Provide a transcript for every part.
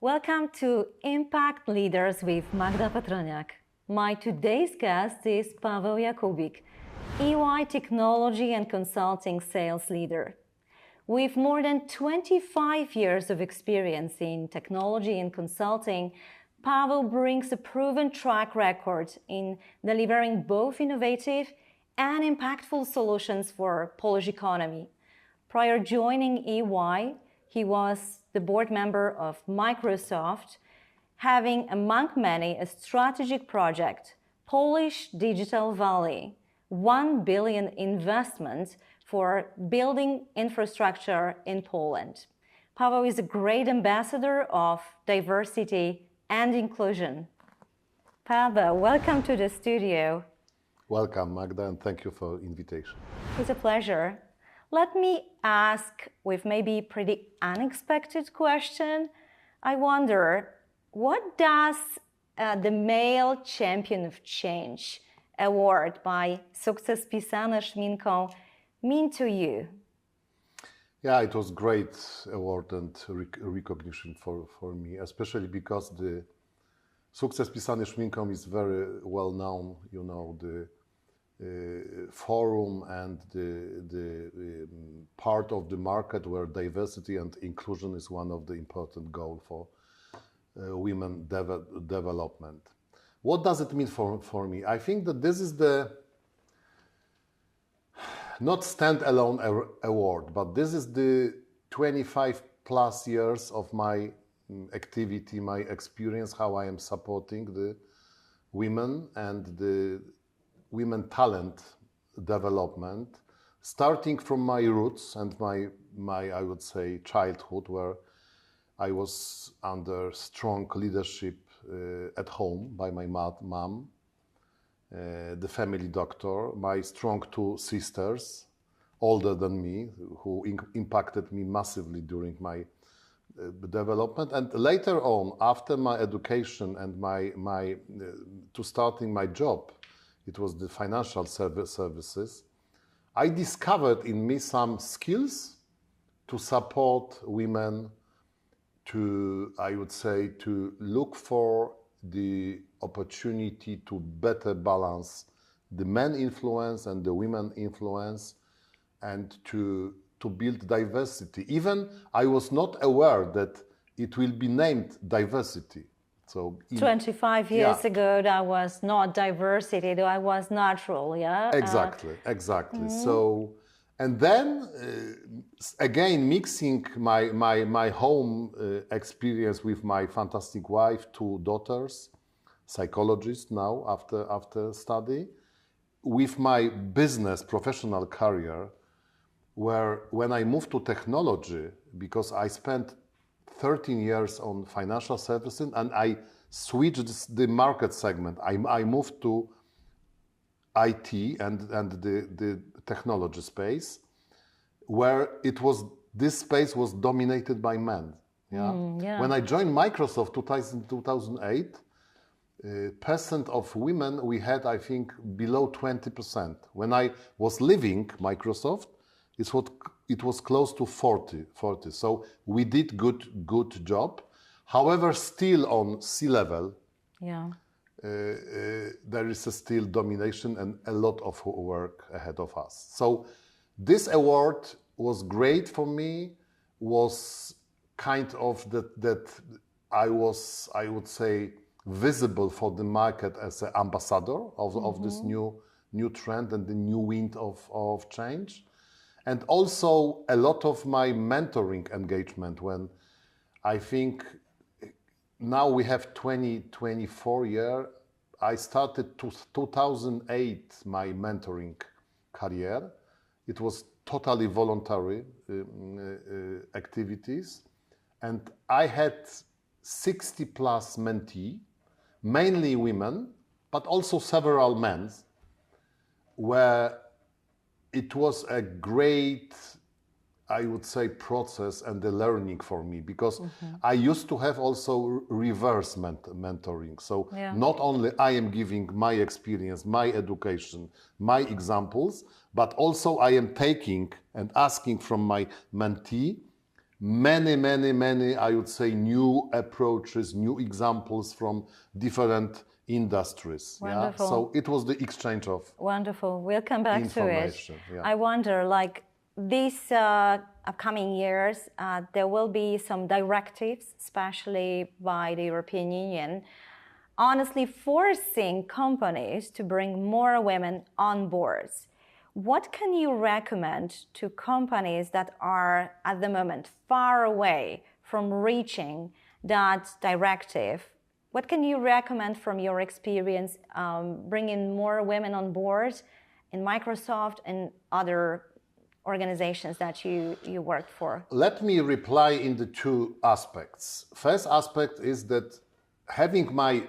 Welcome to Impact Leaders with Magda Petryniak. My today's guest is Paweł Jakubik, EY Technology and Consulting Sales Leader. With more than 25 years of experience in technology and consulting, Paweł brings a proven track record in delivering both innovative and impactful solutions for Polish economy. Prior joining EY, he was the board member of Microsoft, having among many a strategic project, Polish Digital Valley, 1 billion investment for building infrastructure in Poland. Paweł is a great ambassador of diversity and inclusion. Paweł, welcome to the studio. Welcome, Magda, and thank you for the invitation. It's a pleasure. Let me ask with maybe a pretty unexpected question. I wonder, what does the Male Champion of Change award by Sukces pisane szminką mean to you? Yeah, it was great award and recognition for me, especially because the Sukces pisane szminką is very well known, you know, the forum and the part of the market where diversity and inclusion is one of the important goals for women development. What does it mean for me? I think that this is the not stand-alone award, but this is the 25 plus years of my activity, my experience, how I am supporting the women and the women talent development, starting from my roots and my I would say childhood, where I was under strong leadership at home by my mom, the family doctor, my strong two sisters, older than me, who impacted me massively during my development. And later on, after my education and to starting my job, it was the financial services, I discovered in me some skills to support women to, I would say, to look for the opportunity to better balance the men influence and the women influence and to build diversity. Even I was not aware that it will be named diversity. So 25 years ago, that was not diversity, that was natural, yeah? Exactly. So, and then again, mixing my home experience with my fantastic wife, two daughters, psychologists now after study, with my business professional career, where when I moved to technology, because I spent 13 years on financial services and I switched the market segment. I moved to IT and the technology space, where this space was dominated by men. Yeah? When I joined Microsoft 2008, percent of women we had, I think, below 20%. When I was leaving Microsoft, it was close to 40. So we did good job. However, still on C-level, there is still domination and a lot of work ahead of us. So this award was great for me, was kind of that I was, I would say, visible for the market as an ambassador of this new trend and the new wind of change. And also a lot of my mentoring engagement when I think now we have 24 years. I started 2008 my mentoring career. It was totally voluntary activities. And I had 60 plus mentee, mainly women, but also several men, where it was a great, I would say, process and the learning for me, because I used to have also reverse mentoring. So not only I am giving my experience, my education, my examples, but also I am taking and asking from my mentee many, I would say, new approaches, new examples from different industries. Wonderful. Yeah? So it was the exchange of Wonderful. We'll come back to it. information. Yeah. I wonder, like these upcoming years, there will be some directives, especially by the European Union, honestly forcing companies to bring more women on boards. What can you recommend to companies that are at the moment far away from reaching that directive? What can you recommend from your experience bringing more women on board in Microsoft and other organizations that you worked for? Let me reply in the two aspects. First aspect is that having my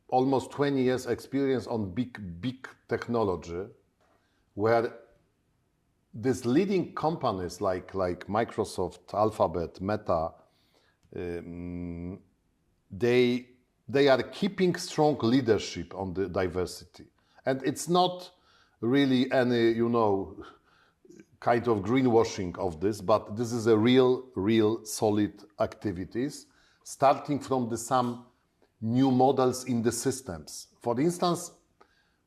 almost 20 years experience on big technology, where these leading companies like Microsoft, Alphabet, Meta, they are keeping strong leadership on the diversity. And it's not really any, kind of greenwashing of this, but this is a real solid activities, starting from some new models in the systems. For instance,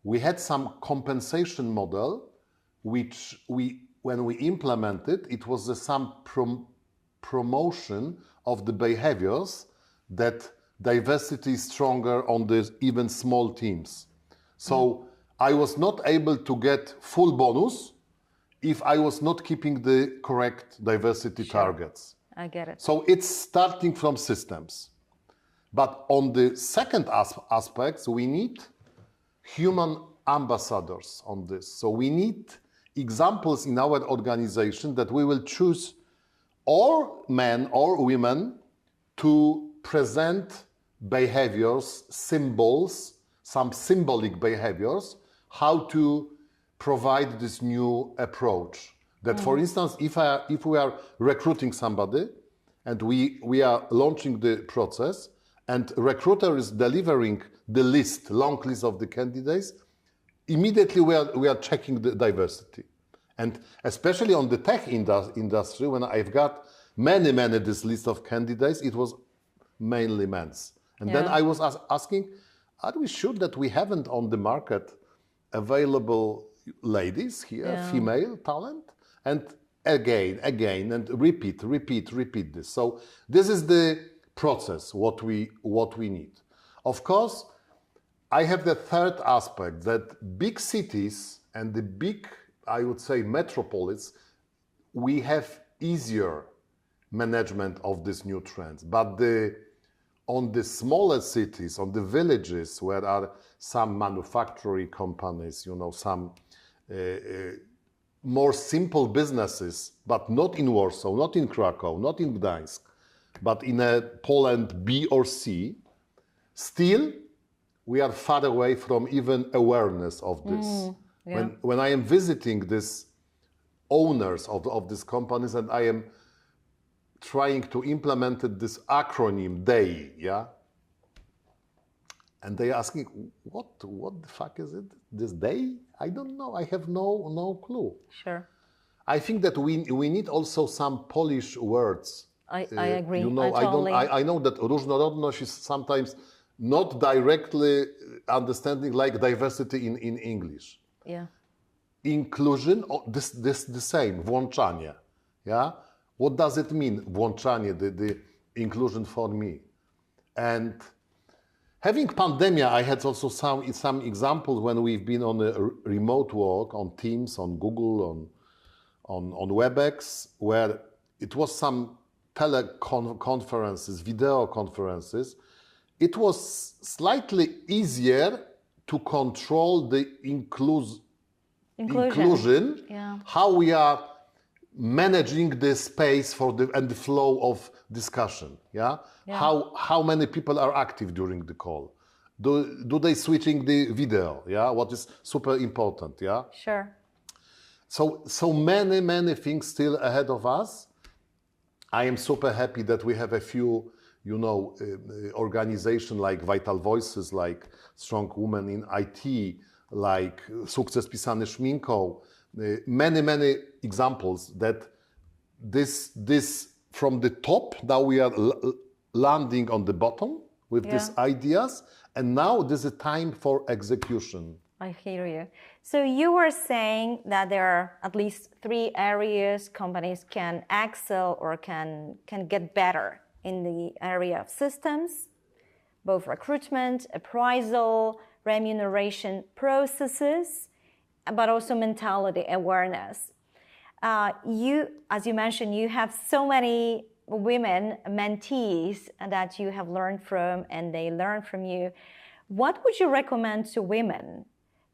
we had some compensation model, which when we implemented, it was some promotion of the behaviors that diversity is stronger on the even small teams. So I was not able to get full bonus if I was not keeping the correct diversity targets. I get it. So it's starting from systems. But on the second aspect, we need human ambassadors on this. So we need examples in our organization that we will choose or men or women to present behaviors, symbols, some symbolic behaviors, how to provide this new approach. That, for instance, if we are recruiting somebody and we are launching the process and recruiter is delivering the long list of the candidates, immediately we are checking the diversity. And especially on the tech industry, when I've got many this list of candidates, it was mainly men's. And then I was asking, are we sure that we haven't on the market available ladies here, female talent? And again, and repeat this. So this is the process, what we need. Of course, I have the third aspect that big cities and the big, I would say, metropolis, we have easier management of these new trends. But on the smaller cities, on the villages where are some manufacturing companies, some more simple businesses, but not in Warsaw, not in Krakow, not in Gdańsk, but in Poland B or C, still we are far away from even awareness of this. When I am visiting these owners of these companies and I am trying to implement this acronym DAY, and they are asking, what the fuck is it? This DAY? I don't know. I have no clue. Sure. I think that we need also some Polish words. I agree. I know that różnorodność is sometimes not directly understanding like diversity in English. Yeah. Inclusion, this the same, włączanie. What does it mean, włączanie, the inclusion for me? And having pandemia, I had also some examples when we've been on a remote work, on Teams, on Google, on WebEx, where it was some teleconferences, video conferences. It was slightly easier to control the inclusion, how we are managing the space and the flow of discussion. How many people are active during the call? Do they switching the video? What is super important? Sure. So many things still ahead of us. I am super happy that we have a few, organization like Vital Voices, like Strong Women in IT, like Sukces Pisany Szminką, many examples that this from the top. Now we are landing on the bottom with these ideas, and now this is a time for execution. I hear you. So you were saying that there are at least 3 areas companies can excel or can get better in the area of systems, both recruitment, appraisal, remuneration processes, but also mentality awareness. You, as you mentioned, you have so many women mentees that you have learned from and they learn from you. What would you recommend to women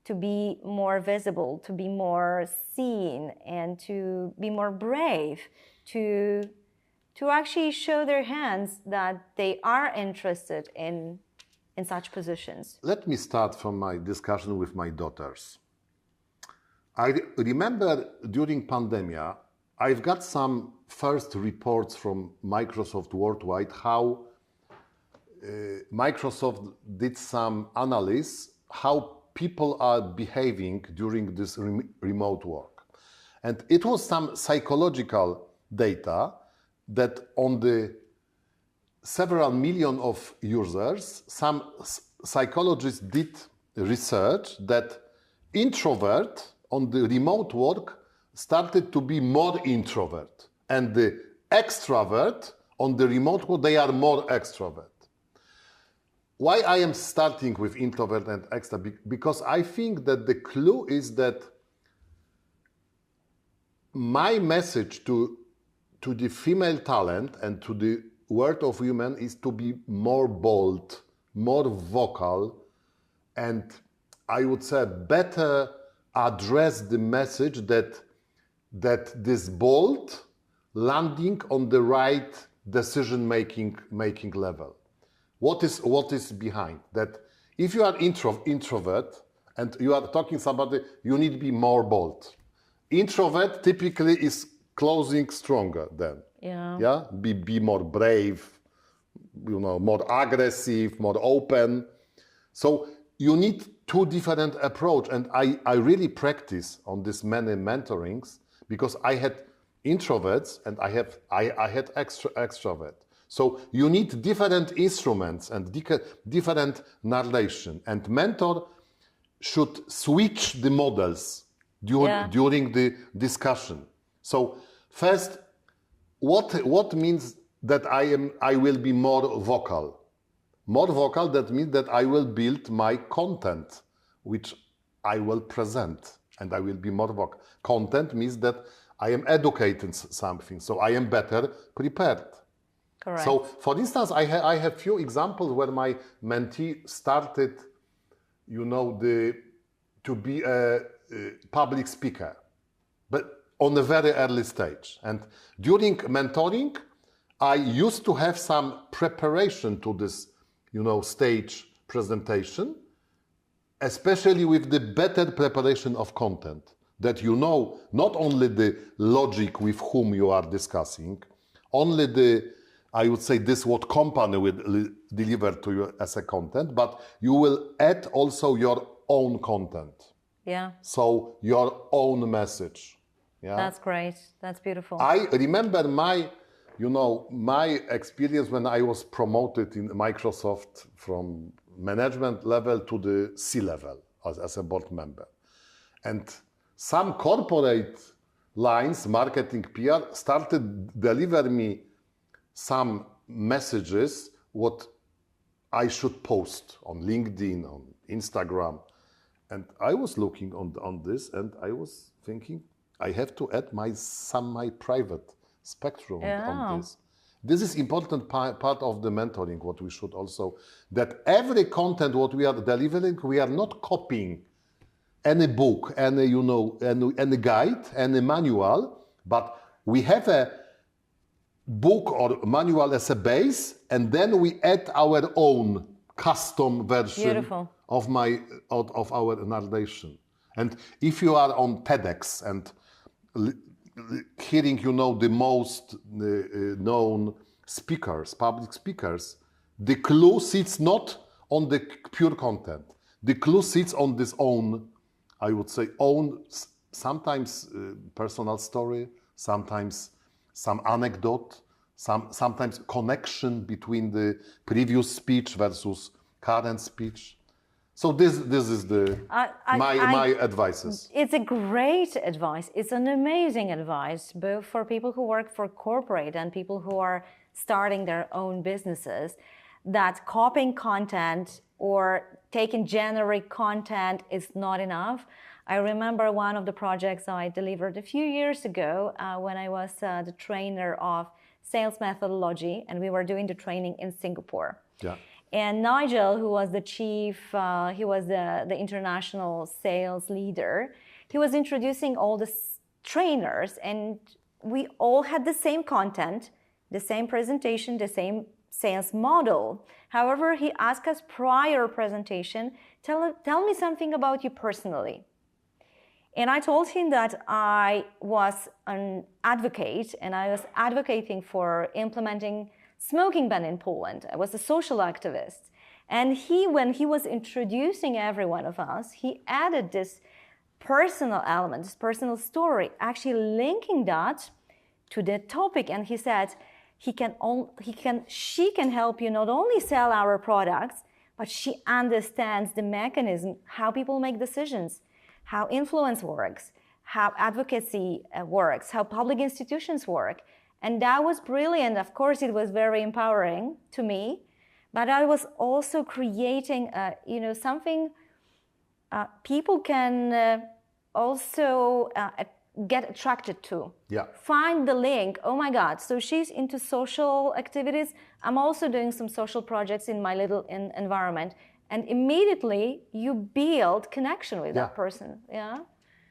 to be more visible, to be more seen, and to be more brave, to actually show their hands that they are interested in such positions? Let me start from my discussion with my daughters. I remember during pandemia, I've got some first reports from Microsoft worldwide how Microsoft did some analysis how people are behaving during this remote work. And it was some psychological data that on the several million of users, some psychologists did research that introvert on the remote work started to be more introvert, and the extrovert on the remote work, they are more extrovert. Why I am starting with introvert and extrovert? Because I think that the clue is that my message to the female talent and to the world of women is to be more bold, more vocal, and I would say better address the message that this bold landing on the right decision making level. What is behind that? If you are introvert and you are talking to somebody, you need to be more bold. Introvert typically is closing stronger then. Yeah. Be more brave, more aggressive, more open. So you need 2 different approach, and I really practice on this many mentorings because I had introverts and I had extrovert. So you need different instruments and different narration, and mentor should switch the models during the discussion. So first, what means that I will be more vocal? More vocal, that means that I will build my content, which I will present, and I will be more vocal. Content means that I am educating something, so I am better prepared. Correct. So, for instance, I have few examples where my mentee started, to be a public speaker, but on a very early stage. And during mentoring, I used to have some preparation to this, stage presentation, especially with the better preparation of content, that not only the logic with whom you are discussing, only I would say this what company will deliver to you as a content, but you will add also your own content. Yeah. So your own message. Yeah. That's great. That's beautiful. I remember my experience when I was promoted in Microsoft from management level to the C-level as a board member. And some corporate lines, marketing, PR, started deliver me some messages what I should post on LinkedIn, on Instagram. And I was looking on this and I was thinking, I have to add my private spectrum on this. This is important part of the mentoring, what we should also, that every content what we are delivering, we are not copying any book, any guide, any manual, but we have a book or manual as a base, and then we add our own custom version of our narration. And if you are on TEDx and hearing, the most known speakers, public speakers, the clue sits not on the pure content. The clue sits on this own, I would say, sometimes personal story, sometimes some anecdote, sometimes connection between the previous speech versus current speech. So this is my advices. It's a great advice. It's an amazing advice, both for people who work for corporate and people who are starting their own businesses, that copying content or taking generic content is not enough. I remember one of the projects I delivered a few years ago when I was the trainer of sales methodology, and we were doing the training in Singapore. Yeah. And Nigel, who was the chief, he was the international sales leader, he was introducing all the trainers, and we all had the same content, the same presentation, the same sales model. However, he asked us prior presentation, tell me something about you personally. And I told him that I was an advocate, and I was advocating for implementing smoking ban in Poland. I was a social activist. And when he was introducing every one of us, he added this personal element, this personal story, actually linking that to the topic. And he said, she can help you not only sell our products, but she understands the mechanism, how people make decisions, how influence works, how advocacy works, how public institutions work. And that was brilliant. Of course, it was very empowering to me, but I was also creating, something people can also get attracted to. Yeah. Find the link. Oh my God! So she's into social activities. I'm also doing some social projects in my little environment, and immediately you build connection with that person. Yeah.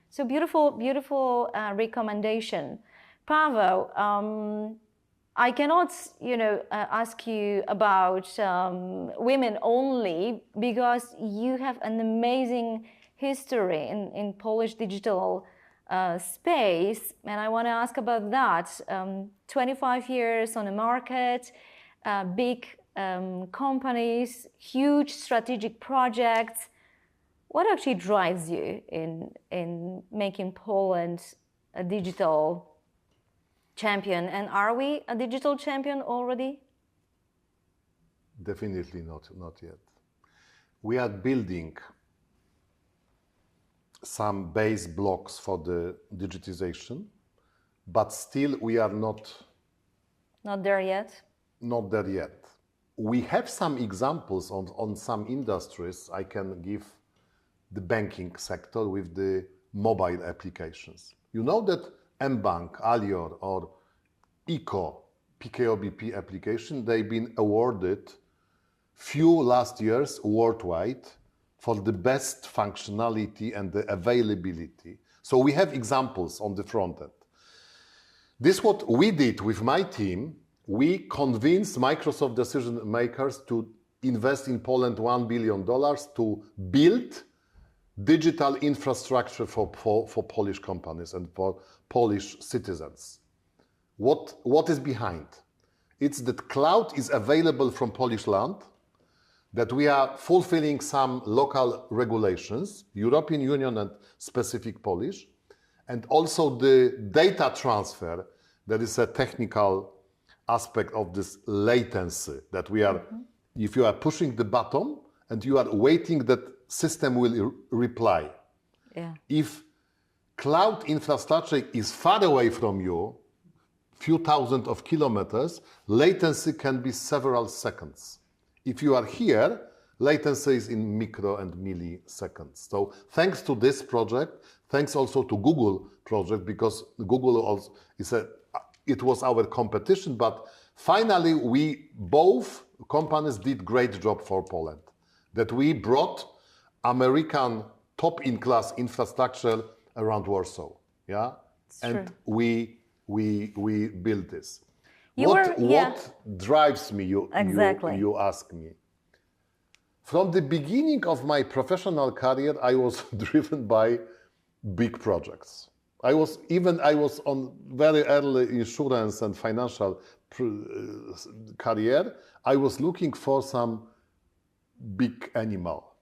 So beautiful recommendation. Paweł, I cannot, ask you about women only, because you have an amazing history in Polish digital space, and I want to ask about that. 25 years on the market, big companies, huge strategic projects. What actually drives you in making Poland a digital champion? And are we a digital champion already? Definitely not yet. We are building some base blocks for the digitization, but still we are not there yet. Not there yet. We have some examples on some industries. I can give the banking sector with the mobile applications. You know that mBank, Alior, or PKO BP application, they've been awarded few last years worldwide for the best functionality and the availability. So we have examples on the front end. This what we did with my team. We convinced Microsoft decision makers to invest in Poland $1 billion to build digital infrastructure for Polish companies and for Polish citizens. What is behind? It's that cloud is available from Polish land, that we are fulfilling some local regulations, European Union and specific Polish, and also the data transfer, that is a technical aspect of this latency, that we are, if you are pushing the button and you are waiting that system will reply. Yeah. If cloud infrastructure is far away from you, few thousand of kilometers, latency can be several seconds. If you are here, latency is in micro and milliseconds. So thanks to this project, thanks also to Google project, because Google also it was our competition, but finally we both companies did great job for Poland. That we brought American top-in-class infrastructure around Warsaw, yeah, It's and true. we built this. What Drives me? Exactly. You ask me. From the beginning of my professional career, I was driven by big projects. I was on very early insurance and financial career. I was looking for some big animal,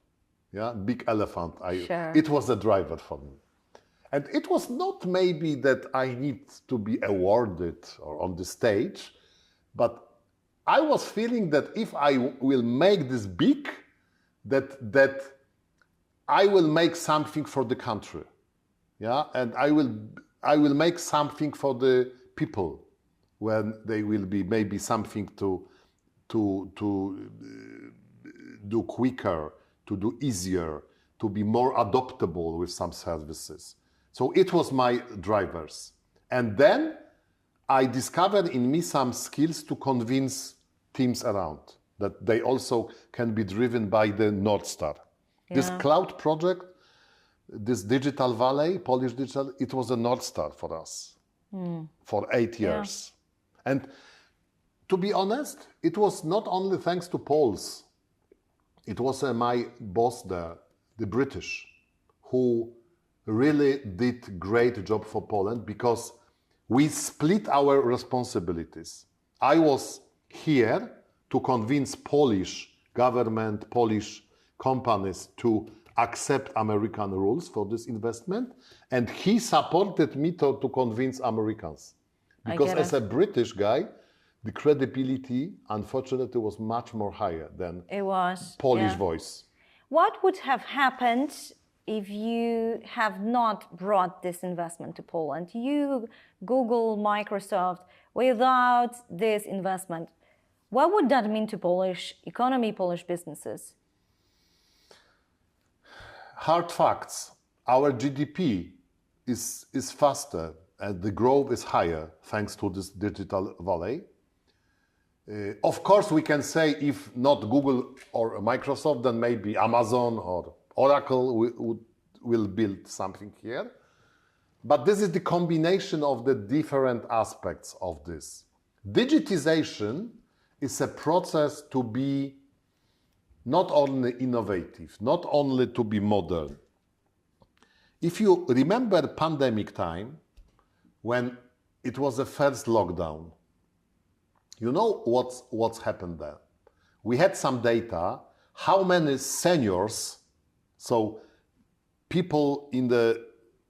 yeah, big elephant. Sure. It was a driver for me. And it was not maybe that I need to be awarded or on the stage, But I was feeling that if I will make this big, that I will make something for the country, yeah, and I will make something for the people when they will be maybe something to do quicker, to do easier, to be more adaptable with some services. So it was my drivers, and then I discovered in me some skills to convince teams around that they also can be driven by the North Star. Yeah. This cloud project, this Digital Valley, Polish Digital, it was a North Star for us for 8 years. And to be honest, it was not only thanks to Poles. It was my boss there, the British, who really did great job for Poland because we split our responsibilities. I was here to convince Polish government, Polish companies to accept American rules for this investment, and he supported me to convince Americans. Because as a British guy, the credibility, unfortunately, was much more higher than it was Polish voice. What would have happened if you have not brought this investment to Poland? You, Google, Microsoft, without this investment, what would that mean to Polish economy, Polish businesses? Hard facts. Our GDP is faster and the growth is higher thanks to this digital valley. Of course, we can say if not Google or Microsoft, then maybe Amazon or Oracle will build something here. But this is the combination of the different aspects of this. Digitization is a process to be not only innovative, not only to be modern. If you remember pandemic time, when it was the first lockdown, you know what's happened there? We had some data, how many seniors, so people in the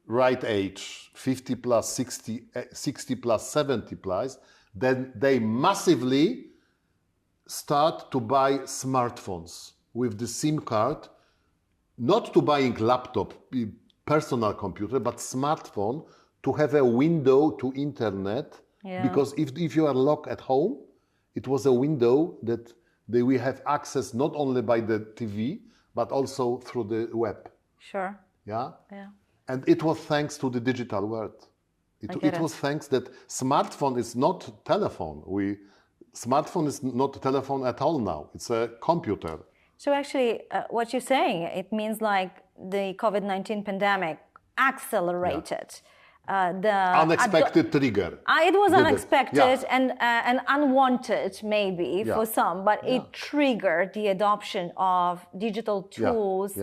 right age, 50 plus, 60 plus, 70 plus, then they massively start to buy smartphones with the SIM card, not to buying laptop, personal computer, but smartphone to have a window to internet. Yeah. Because if you are locked at home, it was a window that they will have access not only by the TV, but also through the web. Sure. Yeah? Yeah. And it was thanks to the digital world. It was thanks that smartphone is not telephone. Smartphone is not a telephone at all now. It's a computer. So actually, what you're saying, it means like the COVID-19 pandemic accelerated the unexpected trigger. It was unexpected and unwanted maybe for some, but it triggered the adoption of digital tools.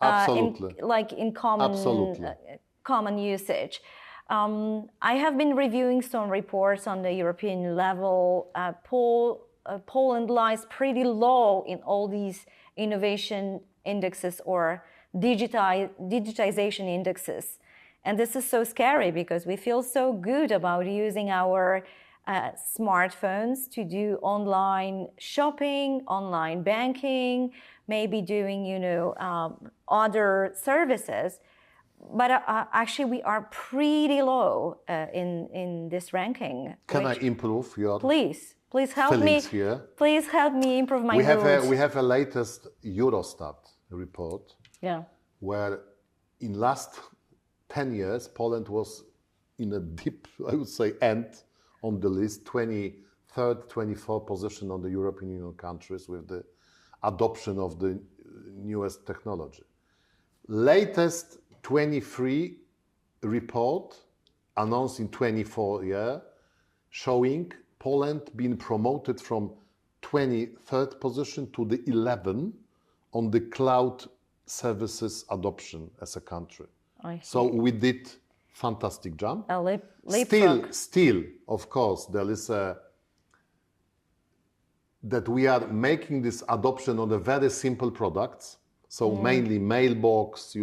Absolutely. in common usage. I have been reviewing some reports on the European level. Poland lies pretty low in all these innovation indexes or digitization indexes. And this is so scary because we feel so good about using our smartphones to do online shopping, online banking, maybe doing, other services. But actually, we are pretty low in this ranking. Can I improve your Please help me. Here? Please help me improve my mood. We have a latest Eurostat report. Yeah. Where in last 10 years, Poland was in a deep, I would say, end on the list, 23rd, 24th position on the European Union countries with the adoption of the newest technology. Latest 23 report announced in 24 year showing Poland being promoted from 23rd position to the 11 on the cloud services adoption as a country. So we did fantastic jump. Still, of course, there is that we are making this adoption on the very simple products. So mainly mailbox,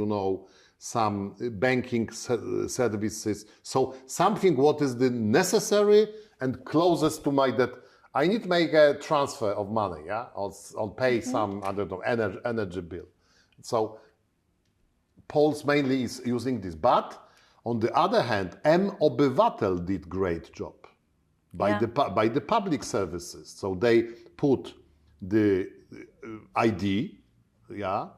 some banking services. So something what is the necessary and closest to that I need to make a transfer of money, yeah, or pay some, I don't know, energy bill. So Poles mainly is using this, but on the other hand, M-Obywatel did great job by the public services. So they put the ID, yeah,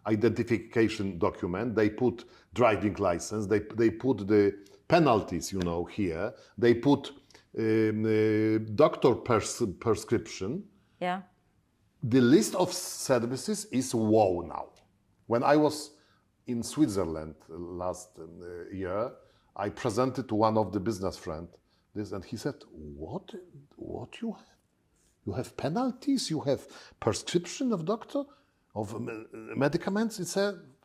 identification document. They put driving license. They put the penalties, you know, here. They put doctor prescription. Yeah. The list of services is wow now. When I was in Switzerland last year, I presented to one of the business friend this, and he said, "What you have? You have penalties? You have prescription of doctor of medicaments? It's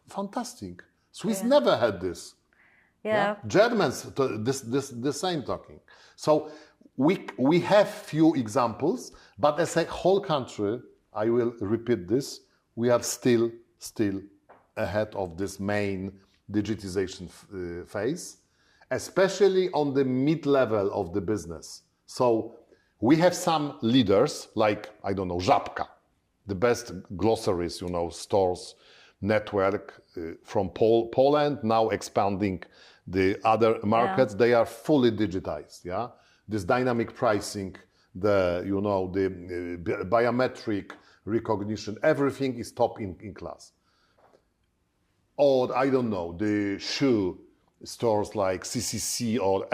fantastic. Swiss never had this. Yeah. Germans, the same talking. So we have few examples, but as a whole country, I will repeat this, we are still ahead of this main digitization phase, especially on the mid-level of the business. So we have some leaders like, I don't know, Żabka, the best glossaries, you know, stores network from Poland, now expanding the other markets. They are fully digitized, yeah? This dynamic pricing, the biometric recognition, everything is top in class. Or, I don't know, the shoe stores like CCC or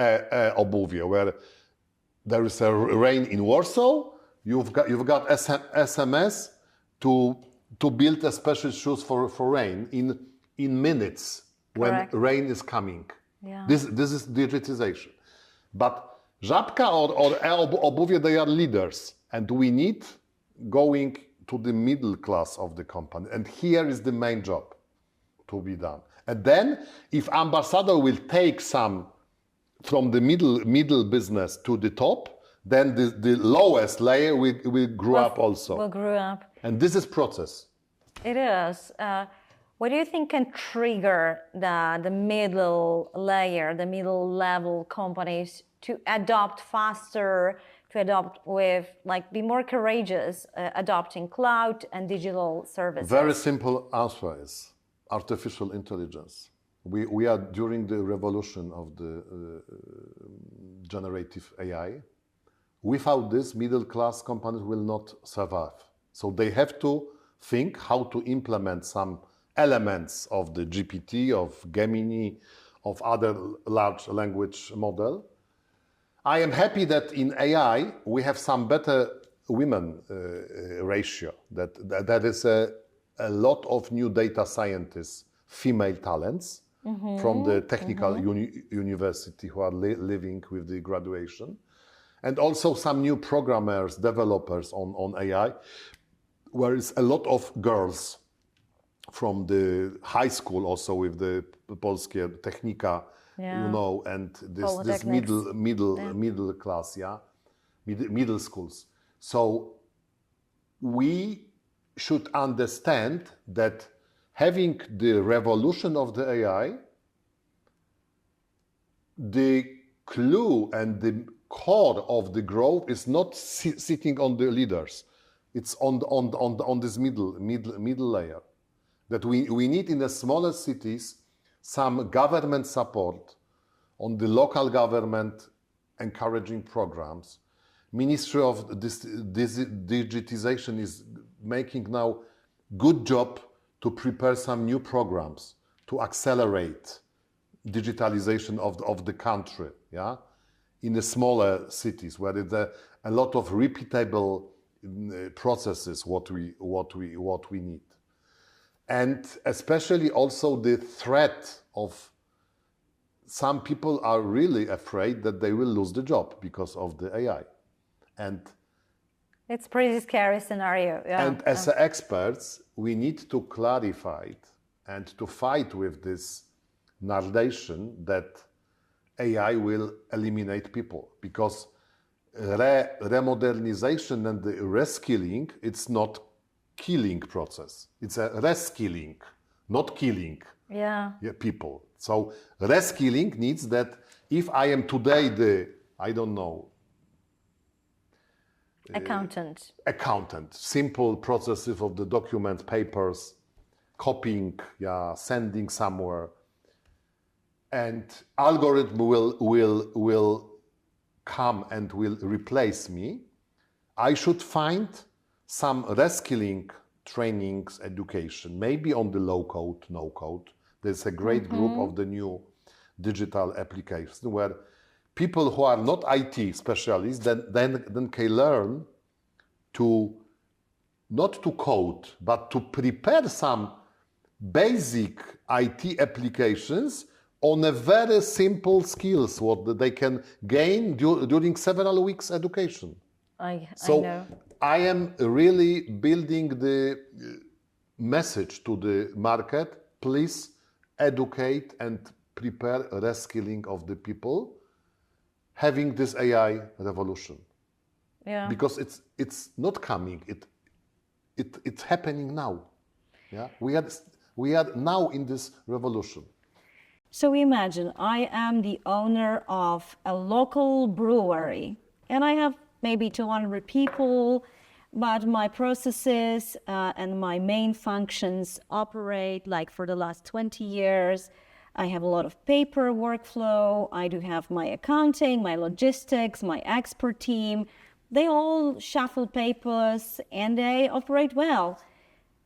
Obuwie, where there is a rain in Warsaw, you've got SMS to build a special shoes for rain in minutes when rain is coming. Yeah. This is digitization. But Żabka or Obuwie, they are leaders, and we need going to the middle class of the company. And here is the main job to be done. And then, if ambassador will take some from the middle business to the top, then the lowest layer will grow up also. Will grow up. And this is process. It is. What do you think can trigger the middle layer, the middle level companies to adopt faster, to adopt with, like, be more courageous, adopting cloud and digital services? Very simple answer is artificial intelligence. We are during the revolution of the generative AI. Without this, middle class companies will not survive. So they have to think how to implement some elements of the GPT, of Gemini, of other large language model. I am happy that in AI we have some better women ratio. That is a lot of new data scientists, female talents from the technical university who are living with the graduation, and also some new programmers, developers on AI, where is a lot of girls from the high school also with the Polskie Technika, you know, and this middle class, middle schools. So we should understand that having the revolution of the AI, the clue and the core of the growth is not sitting on the leaders. It's on this middle layer. That we need in the smaller cities some government support on the local government encouraging programs. Ministry of Digitization is making now good job to prepare some new programs to accelerate digitalization of the country, yeah, in the smaller cities where there's a lot of repeatable processes what we need. And especially also the threat of some people are really afraid that they will lose the job because of the AI. And it's pretty scary scenario. Yeah. And as experts, we need to clarify it and to fight with this narration that AI will eliminate people, because remodernization and the reskilling, it's not killing process. It's a reskilling, not killing people. So reskilling needs that if I am today Accountant. Simple processes of the document, papers, copying, sending somewhere, and algorithm will come and will replace me. I should find some reskilling trainings, education, maybe on the low code, no code. There's a great group of the new digital applications where people who are not IT specialists then can learn to not to code, but to prepare some basic IT applications on a very simple skills what they can gain during several weeks education. I know. I am really building the message to the market. Please educate and prepare reskilling of the people having this AI revolution. Yeah. Because it's not coming. It's happening now. Yeah. We are now in this revolution. So imagine I am the owner of a local brewery and I have maybe 200 people, but my processes and my main functions operate like for the last 20 years. I have a lot of paper workflow. I do have my accounting, my logistics, my expert team. They all shuffle papers and they operate well.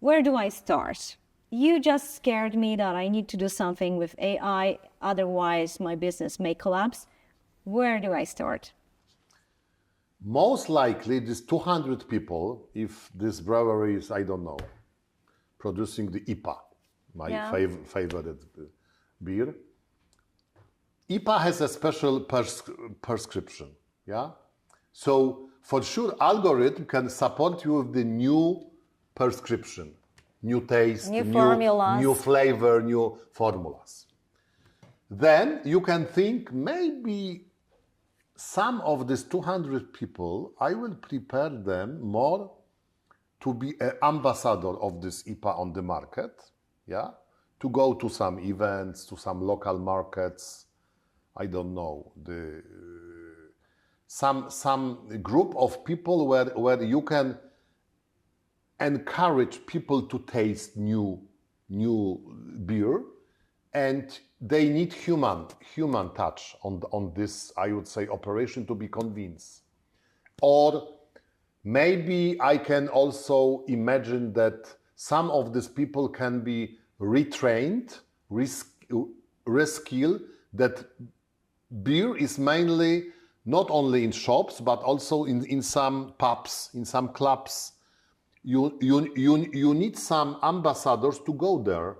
Where do I start? You just scared me that I need to do something with AI, otherwise my business may collapse. Where do I start? Most likely, these 200 people, if this brewery is, I don't know, producing the IPA, my favorite beer, IPA has a special prescription, yeah? So, for sure, algorithm can support you with the new prescription, new taste, new formulas, new flavor, new formulas. Then you can think maybe some of these 200 people, I will prepare them more to be an ambassador of this IPA on the market, yeah? To go to some events, to some local markets, I don't know, some group of people where you can encourage people to taste new beer, and they need human touch on this, I would say, operation to be convinced. Or maybe I can also imagine that some of these people can be retrained, reskilled, that beer is mainly not only in shops, but also in some pubs, in some clubs. You need some ambassadors to go there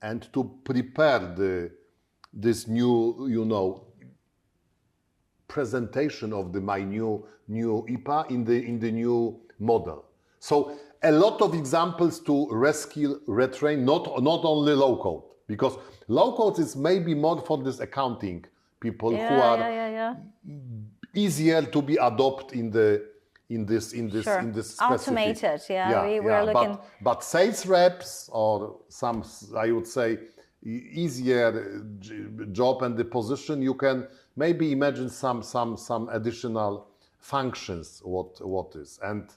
and to prepare this new, presentation of my new IPA in the new model. So a lot of examples to reskill, retrain, not only low code, because low code is maybe more for this accounting people who are easier to be adopted in this specific. Automated, we're looking. But sales reps or some, I would say, easier job and the position, you can maybe imagine some additional functions what is. And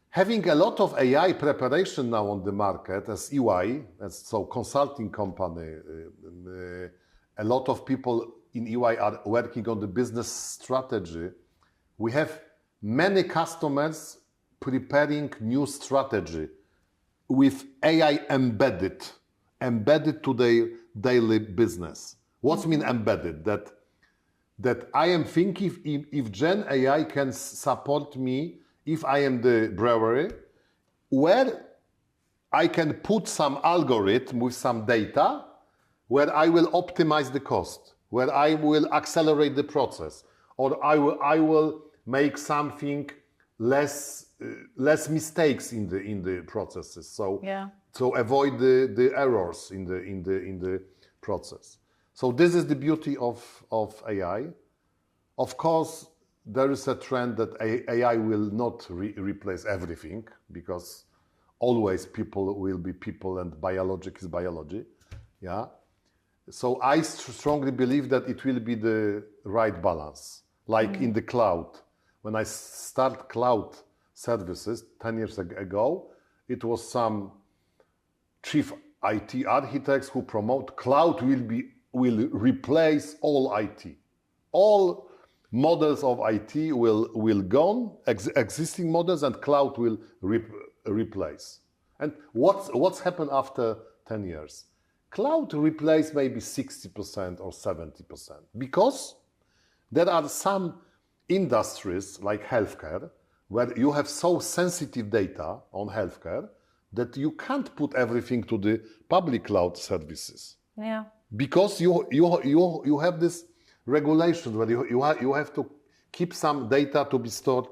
having a lot of AI preparation now on the market as EY, so consulting company, a lot of people in EY are working on the business strategy. We have many customers preparing new strategy with AI embedded to their daily business. What's mean embedded? That I am thinking if Gen AI can support me, if I am the brewery, where I can put some algorithm with some data, where I will optimize the cost, where I will accelerate the process, or I will make something less mistakes in the processes. So avoid the errors in the process. So this is the beauty of AI. Of course, there is a trend that AI will not replace everything, because always people will be people and biologic is biology. Yeah. So I strongly believe that it will be the right balance, like in the cloud. when I start cloud services 10 years ago, it was some chief IT architects who promote cloud will replace all IT. All models of IT will gone, existing models, and cloud will replace. And what's happened after 10 years? Cloud replaced maybe 60% or 70%, because there are some industries like healthcare where you have so sensitive data on healthcare that you can't put everything to the public cloud services. Yeah. Because you have this regulation where you have to keep some data to be stored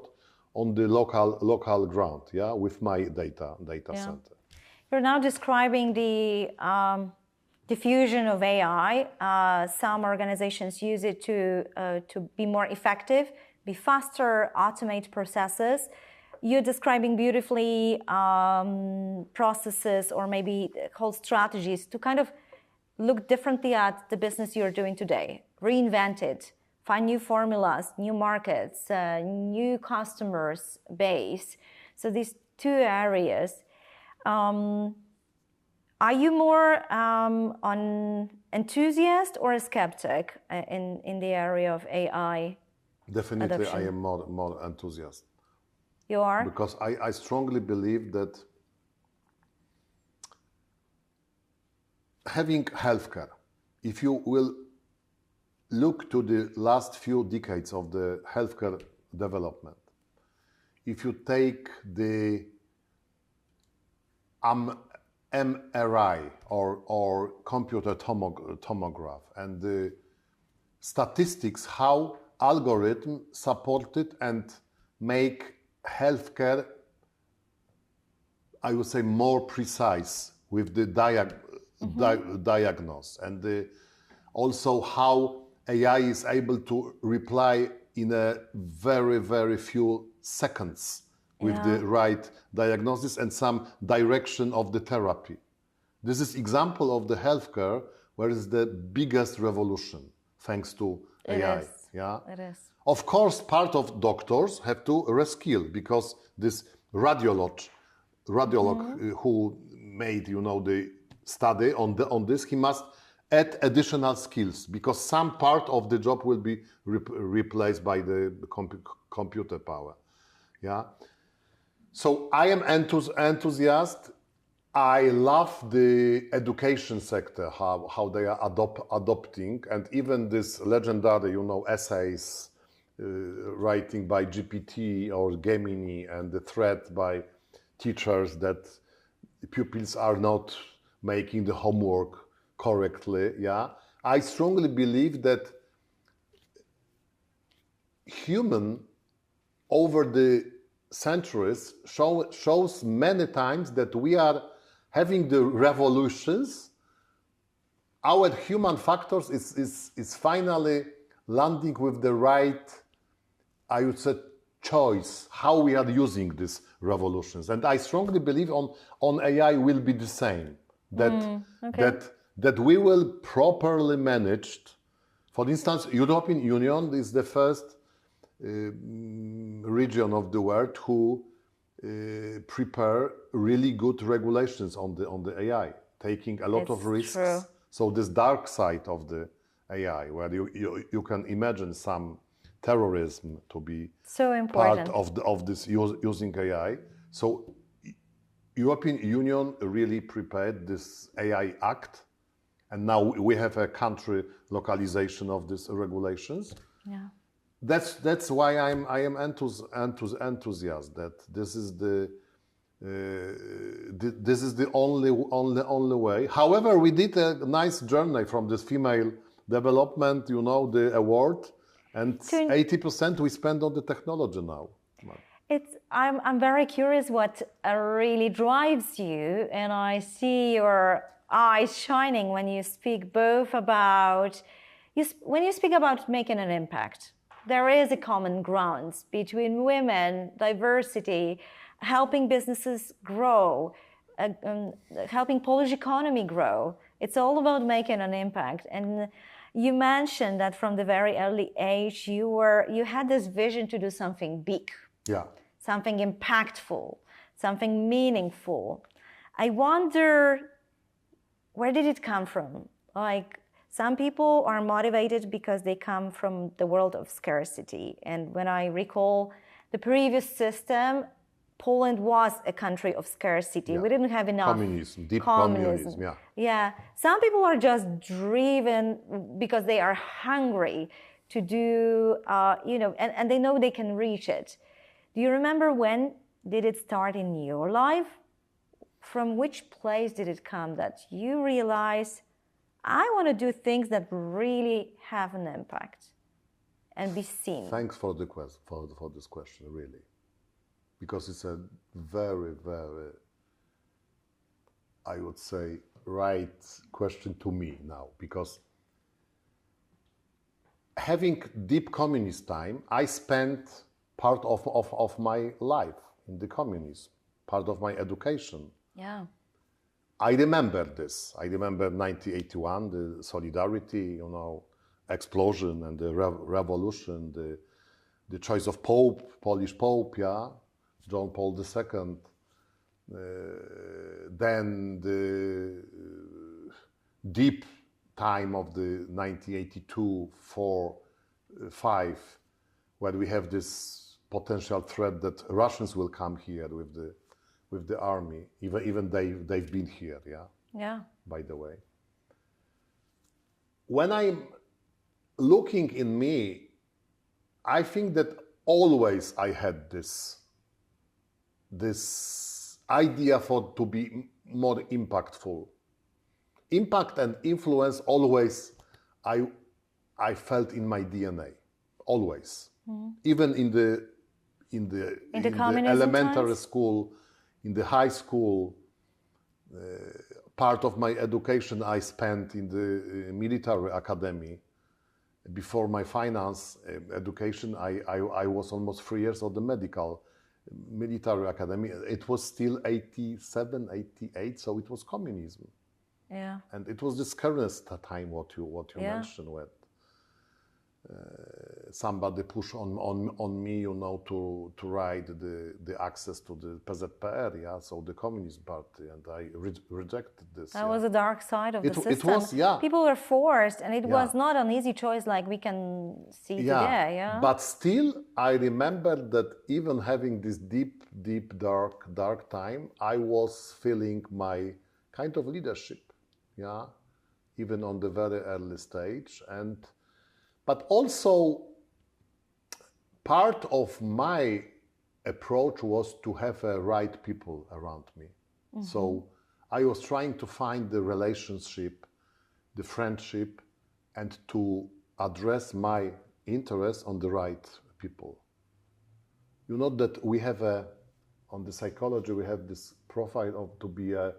on the local ground, yeah, with my data center. You're now describing the diffusion of AI. Some organizations use it to be more effective, be faster, automate processes. You're describing beautifully processes or maybe whole strategies to kind of look differently at the business you're doing today, reinvent it, find new formulas, new markets, new customers base. So these two areas. Are you more on enthusiast or a skeptic in the area of AI? Definitely, adoption? I am more enthusiast. You are? Because I strongly believe that having healthcare, if you will look to the last few decades of the healthcare development, if you take the MRI or computer tomograph and the statistics, how algorithm supported and make healthcare, I would say, more precise with the diagnose, and also how AI is able to reply in a very, very few seconds with the right diagnosis and some direction of the therapy. This is example of the healthcare where is the biggest revolution thanks to AI. Yeah, it is. Of course, part of doctors have to reskill, because this radiolog who made the study on this, he must add additional skills, because some part of the job will be replaced by the computer power. Yeah. So I am enthusiast. I love the education sector, how they are adopting, and even this legendary, essays writing by GPT or Gemini, and the threat by teachers that pupils are not making the homework correctly. Yeah, I strongly believe that human over the centuries shows many times that we are having the revolutions. Our human factors is finally landing with the right, I would say, choice, how we are using these revolutions. And I strongly believe on AI will be the same, that we will properly manage. For instance, European Union is the first region of the world who prepare really good regulations on the AI, taking a lot of risks. True. So this dark side of the AI, where you can imagine some terrorism to be so important part of this using AI. So European Union really prepared this AI Act, and now we have a country localization of these regulations. Yeah. That's why I am enthusiastic that this is the only way. However, we did a nice journey from this female development, the award, and 80% we spend on the technology now. I'm very curious what really drives you, and I see your eyes shining when you speak both about when you speak about making an impact. There is a common ground between women, diversity, helping businesses grow, helping Polish economy grow. It's all about making an impact. And You mentioned that from the very early age, you had this vision to do something big, Yeah. something impactful, something meaningful. I wonder, where did it come from? Like, some people are motivated because they come from the world of scarcity. And when I recall the previous system, Poland was a country of scarcity. Yeah. We didn't have enough. Communism, deep communism, yeah. Yeah. Some people are just driven because they are hungry to do, and they know they can reach it. Do you remember when did it start in your life? From which place did it come that you realize, I want to do things that really have an impact and be seen? Thanks for the for this question, really, because it's a very, very, I would say, right question to me now. Because having deep communist time, I spent part of my life in the communism, part of my education. Yeah. I remember this. I remember 1981, the solidarity, explosion and the revolution, the choice of Pope, Polish Pope, yeah, John Paul II. Then the deep time of the 1982, 4, 5, where we have this potential threat that Russians will come here with the army. Even they've been here, yeah. Yeah. By the way, when I'm looking in me, I think that always I had this idea to be more impactful. Impact and influence always I felt in my DNA, always. Even in the elementary times? school, in the high school, part of my education I spent in the military academy. Before my finance education, I was almost 3 years of the military academy. It was still 87, 88, so it was communism. Yeah. And it was the scariest time what you mentioned, when somebody pushed on me, to write the access to the PZPR, yeah, so the Communist Party, and I rejected this. That was the dark side of the system. It was, yeah. People were forced, and it was not an easy choice like we can see today, yeah. But still, I remember that even having this deep, dark time, I was feeling my kind of leadership, yeah, even on the very early stage. But also, part of my approach was to have right people around me. Mm-hmm. So I was trying to find the relationship, the friendship, and to address my interests on the right people. You know that we have on the psychology, we have this profile to be a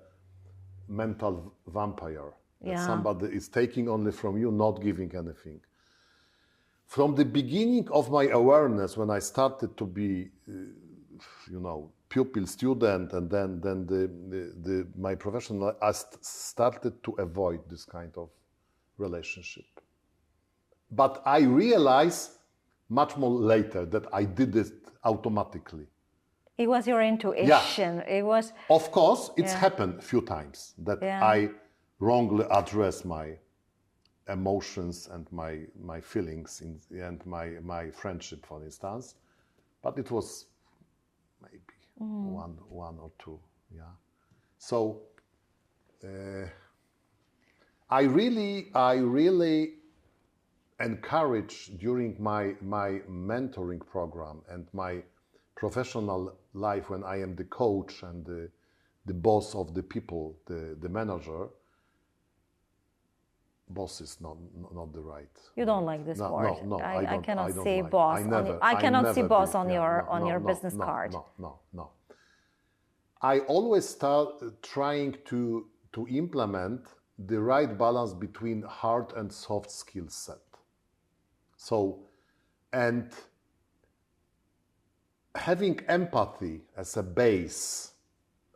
mental vampire. Yeah. That somebody is taking only from you, not giving anything. From the beginning of my awareness, when I started to be, pupil, student, and then my professional, I started to avoid this kind of relationship. But I realized much more later that I did it automatically. It was your intuition. Yeah. It was. Of course, it's happened a few times that I wrongly address my emotions and my feelings and my friendship, for instance, but it was maybe one or two, yeah. So I really encourage during my mentoring program and my professional life, when I am the coach and the boss of the people, the manager. Boss is not the right. You don't like this word. No, I cannot don't see like. boss. I cannot see boss on your business card. No. I always start trying to implement the right balance between hard and soft skill set. So, and having empathy as a base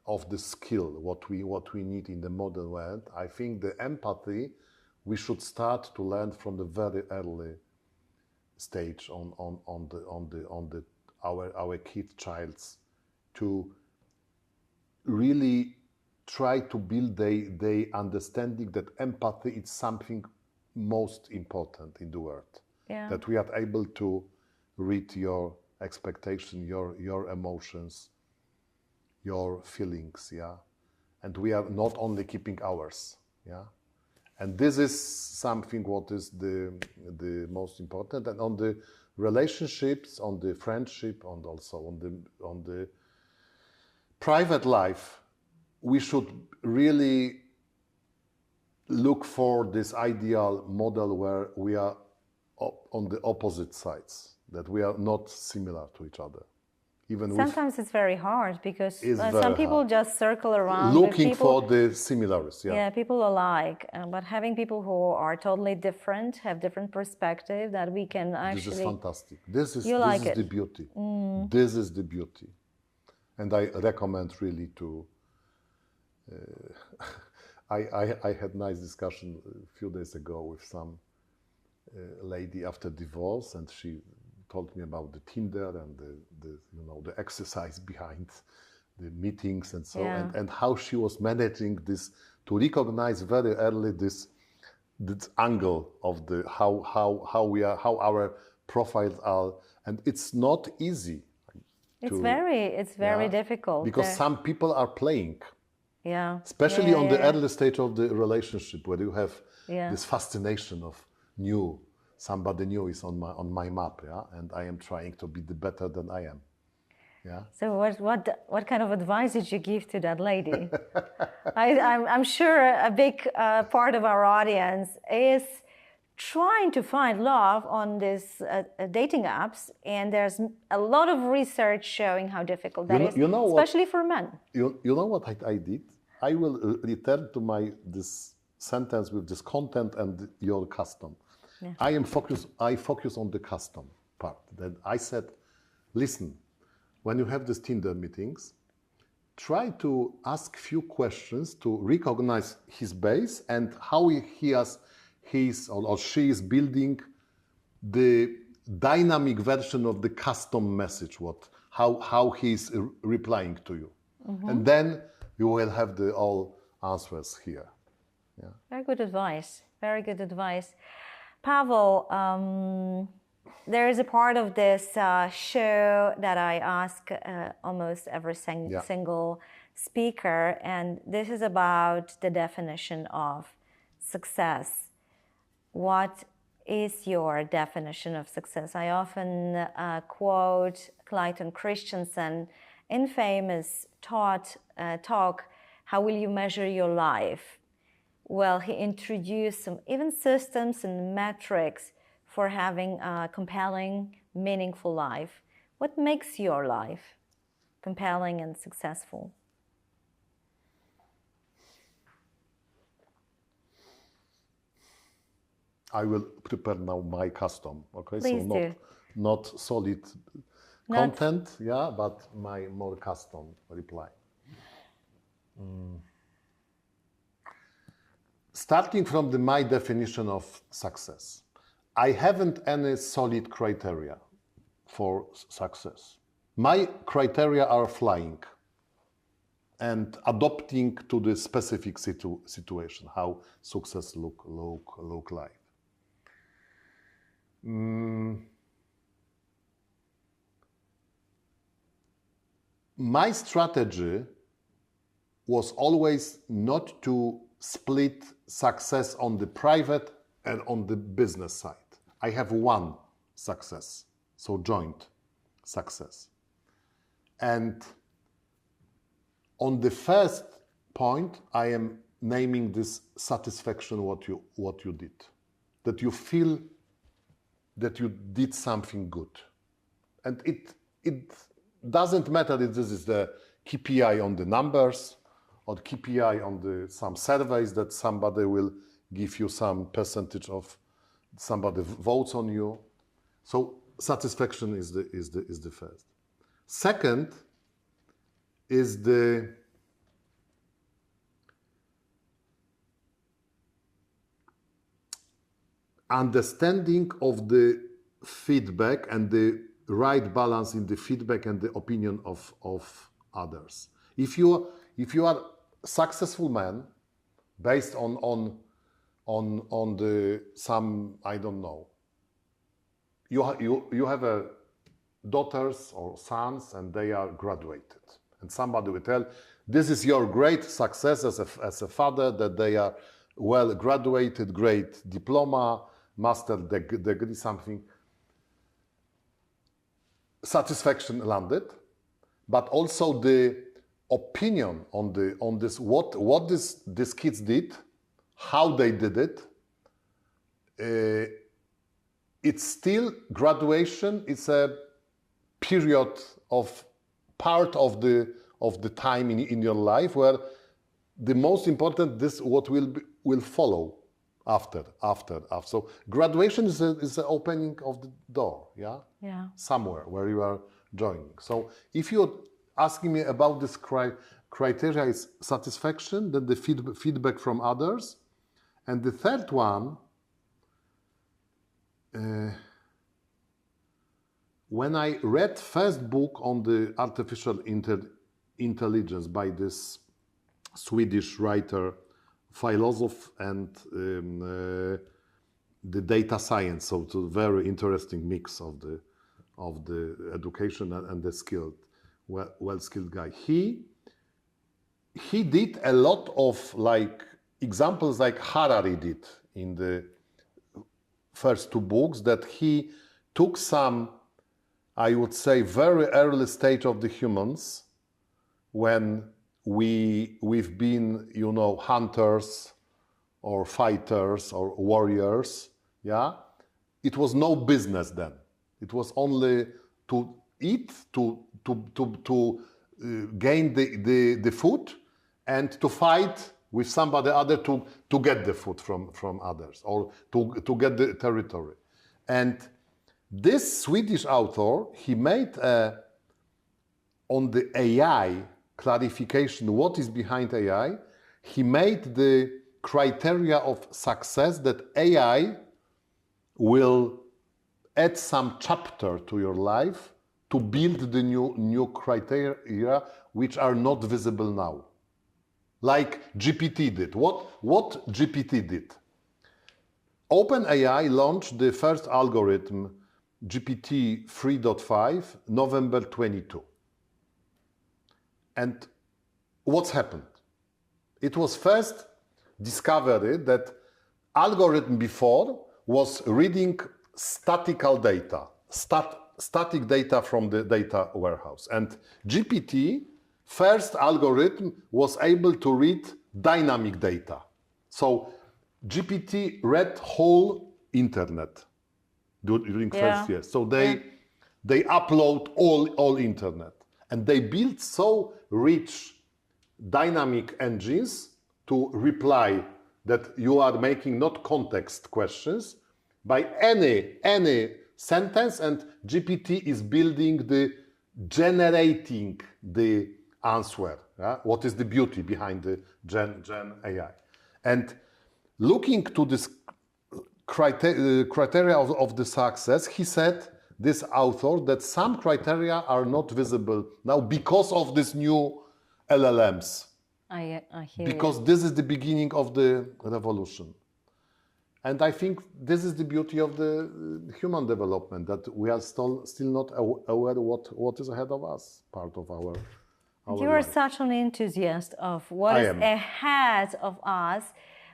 of the skill, what we need in the modern world, I think the empathy we should start to learn from the very early stage on our child's to really try to build the understanding that empathy is something most important in the world. Yeah. That we are able to read your expectation, your emotions, your feelings, yeah, and we are not only keeping ours, yeah, and this is something what is the most important. And on the relationships, on the friendship, and also on the private life, we should really look for this ideal model where we are on the opposite sides, that we are not similar to each other. Even sometimes it's very hard because It's some very people hard. just circle around with looking people, for the similarities, yeah. yeah, people alike, but having people who are totally different, have different perspective, that we can This is actually. fantastic. This is it. the beauty. This is the beauty, and I recommend really to. I had nice discussion a few days ago with some lady after divorce, and she told me about the Tinder and the exercise behind the meetings and so, Yeah. and how she was managing this to recognize very early this angle of the how our profiles are, and it's not easy. It's very Yeah, difficult because some people are playing, yeah, especially yeah, on yeah, the yeah. early stage of the relationship, where you have Yeah. this fascination of new. Somebody new is on my map, yeah, and I am trying to be the better than I am. Yeah. So what kind of advice did you give to that lady? I'm sure a big part of our audience is trying to find love on these dating apps, and there's a lot of research showing how difficult that is, especially for men. You know what I did? I will return to this sentence with this content and your custom. Yeah. I focus on the custom part. Then I said, listen, when you have these Tinder meetings, try to ask few questions to recognize his base and how he has his or she is building the dynamic version of the custom message, how he's replying to you. And then you will have all answers here. Yeah. Very good advice. Very good advice. Paweł, there is a part of this show that I ask almost every single speaker, and this is about the definition of success. What is your definition of success? I often quote Clayton Christensen in famous talk, How Will You Measure Your Life? Well, he introduced some even systems and metrics for having a compelling, meaningful life. What makes your life compelling and successful? I will prepare now my custom, okay? Please do. Not solid content, yeah, but my more custom reply. Starting from my definition of success, I haven't any solid criteria for success. My criteria are flying and adapting to the specific situation, how success look like. My strategy was always not to split success on the private and on the business side. I have one success, so joint success. And on the first point, I am naming this satisfaction what you did, that you feel that you did something good, and it doesn't matter if this is the KPI on the numbers or KPI on some surveys that somebody will give you some percentage of somebody votes on you. So satisfaction is the first. Second is understanding of the feedback and the right balance in the feedback and the opinion of others. If you are successful man based on the some, I don't know, you have a daughters or sons and they are graduated, and somebody will tell, this is your great success as a father, that they are well graduated, great diploma, master degree, something. Satisfaction landed, but also the opinion on this what these kids did, how they did it. It's still graduation. It's a period of part of the time in your life where the most important this what will follow after. So graduation is the opening of the door, yeah? Yeah. Somewhere where you are joining. So if you're asking me about this criteria is satisfaction, then the feedback from others. And the third one, when I read first book on the artificial intelligence by this Swedish writer, philosopher, and the data science, so it's a very interesting mix of the education and the skilled, well-skilled guy. He did a lot of like examples like Harari did in the first two books, that he took some, I would say, very early stage of the humans when we've been, you know, hunters or fighters or warriors, yeah? It was no business then. It was only to eat, to gain the food, and to fight with somebody other to get the food from others, or to get the territory. And this Swedish author, he made on the AI clarification, what is behind AI, he made the criteria of success that AI will add some chapter to your life to build the new criteria which are not visible now. Like GPT did. What GPT did? OpenAI launched the first algorithm, GPT 3.5, November 22. And what's happened? It was first discovered that algorithm before was reading statical data, static data from the data warehouse. And GPT, first algorithm, was able to read dynamic data. So GPT read whole internet during first years. So they upload all internet. And they built so rich dynamic engines to reply that you are making not context questions by any sentence, and GPT is generating the answer. Yeah? What is the beauty behind the Gen AI? And looking to this criteria of the success, he said, this author, that some criteria are not visible now because of this new LLMs. I hear Because you. this is the beginning of the revolution. And I think this is the beauty of the human development, that we are still not aware what is ahead of us, part of our You are life. such an enthusiast of what I is am. ahead of us.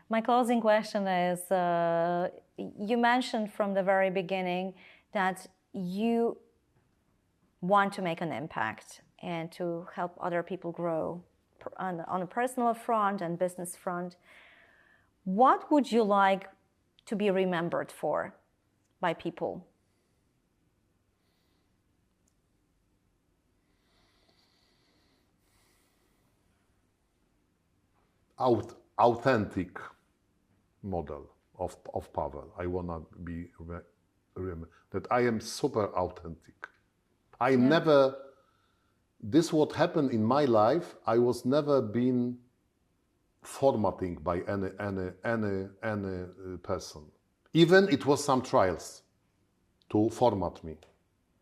My closing question is, you mentioned from the very beginning that you want to make an impact and to help other people grow on a personal front and business front. What would you like to be remembered for by people? Authentic model of Paweł. I want to be that I am super authentic. I never, this what happened in my life, I was never been formatting by any person. Even it was some trials to format me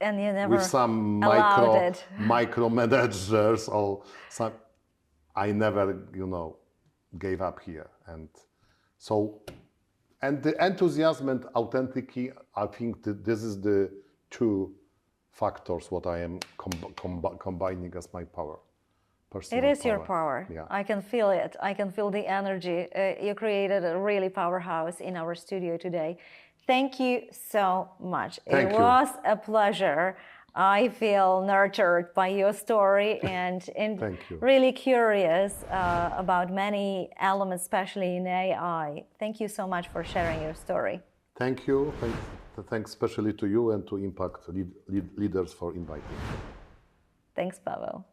And you never with some allowed it. micromanagers or some. I never, gave up here, and so, and the enthusiasm and authenticity. I think that this is the two factors what I am combining as my power. It is your power. Yeah. I can feel it. I can feel the energy. You created a really powerhouse in our studio today. Thank you so much. Thank it you. was a pleasure. I feel nurtured by your story and Thank you. really curious about many elements, especially in AI. Thank you so much for sharing your story. Thank you. Thanks especially to you and to Impact Leaders for inviting me. Thanks, Paweł.